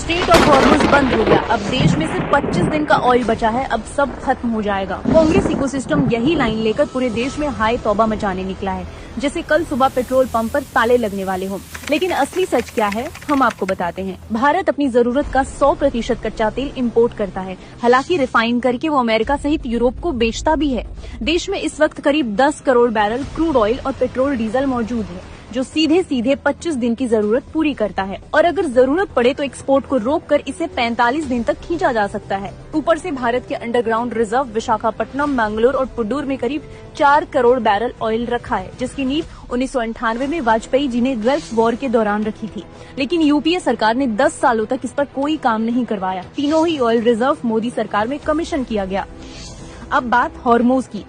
Straight of Hormuz बंद हो गया। अब देश में सिर्फ 25 दिन का ऑयल बचा है, अब सब खत्म हो जाएगा। कांग्रेस इकोसिस्टम यही लाइन लेकर पूरे देश में हाय तौबा मचाने निकला है, जैसे कल सुबह पेट्रोल पंप पर ताले लगने वाले हों। लेकिन असली सच क्या है, हम आपको बताते हैं। भारत अपनी जरूरत का 100% कच्चा तेल इंपोर्ट करता है, हालांकि रिफाइन करके वो अमेरिका सहित यूरोप को बेचता भी है। देश में इस वक्त करीब 10 करोड़ बैरल क्रूड ऑयल और पेट्रोल डीजल मौजूद है, जो सीधे 25 दिन की जरूरत पूरी करता है, और अगर जरूरत पड़े तो एक्सपोर्ट को रोककर इसे 45 दिन तक खींचा जा सकता है। ऊपर से भारत के अंडरग्राउंड रिजर्व विशाखापट्टनम, मैंगलोर और पुडूर में करीब 4 करोड़ बैरल ऑयल रखा है, जिसकी नींव 1998 में वाजपेयी जी ने गल्फ वॉर के दौरान रखी थी। लेकिन यूपीए सरकार ने 10 सालों तक इस पर कोई काम नहीं करवाया। तीनों ही ऑयल रिजर्व मोदी सरकार में कमीशन किया गया। अब बात हॉर्मुज की।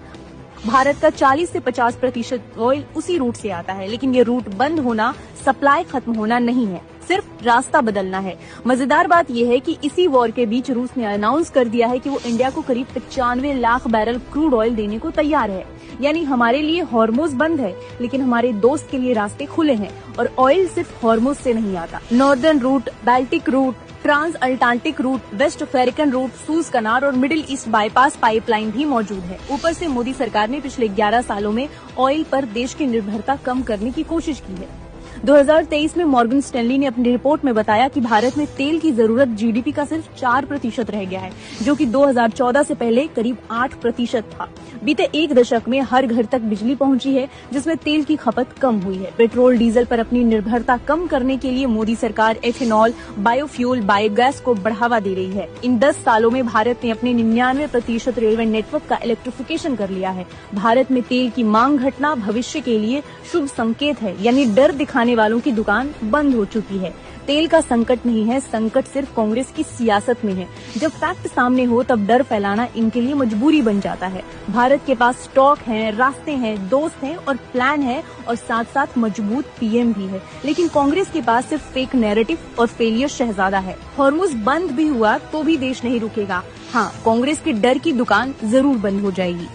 भारत का 40 से 50% ऑयल उसी रूट से आता है, लेकिन ये रूट बंद होना सप्लाई खत्म होना नहीं है, सिर्फ रास्ता बदलना है। मजेदार बात यह है कि इसी वॉर के बीच रूस ने अनाउंस कर दिया है कि वो इंडिया को करीब 95 लाख बैरल क्रूड ऑयल देने को तैयार है। यानी हमारे लिए हॉर्मुज बंद है, लेकिन हमारे दोस्त के लिए रास्ते खुले हैं, और ऑयल सिर्फ हॉर्मुज से नहीं आता। Northern route, Baltic route, transatlantic route, west African route, Suez Canal और मिडिल ईस्ट बाईपास पाइपलाइन भी मौजूद है। ऊपर से मोदी सरकार ने पिछले 11 सालों में ऑयल पर देश की निर्भरता कम करने की कोशिश की है। 2023 में मॉर्गन स्टैनली ने अपनी रिपोर्ट में बताया कि भारत में तेल की जरूरत जीडीपी का सिर्फ 4% रह गया है, जो कि 2014 से पहले करीब 8% था। बीते एक दशक में हर घर तक बिजली पहुंची है, जिसमें तेल की खपत कम हुई है। पेट्रोल डीजल पर अपनी निर्भरता कम करने के लिए मोदी सरकार एथेनॉल, बायोफ्यूल, बायोगैस को बढ़ावा दे रही है। इन 10 सालों में भारत ने अपने 99% रेलवे नेटवर्क का इलेक्ट्रिफिकेशन कर लिया है। भारत में तेल की मांग घटना भविष्य के लिए शुभ संकेत है, यानी डर दिखाने वालों की दुकान बंद हो चुकी है। तेल का संकट नहीं है, संकट सिर्फ कांग्रेस की सियासत में है। जब फैक्ट सामने हो तब डर फैलाना इनके लिए मजबूरी बन जाता है। भारत के पास स्टॉक है, रास्ते हैं, दोस्त हैं और प्लान है, और साथ साथ मजबूत पीएम भी है। लेकिन कांग्रेस के पास सिर्फ फेक नैरेटिव और फेलियर शहजादा है। हॉर्मुज बंद भी हुआ तो भी देश नहीं रुकेगा। हाँ, कांग्रेस के डर की दुकान जरूर बंद हो जाएगी।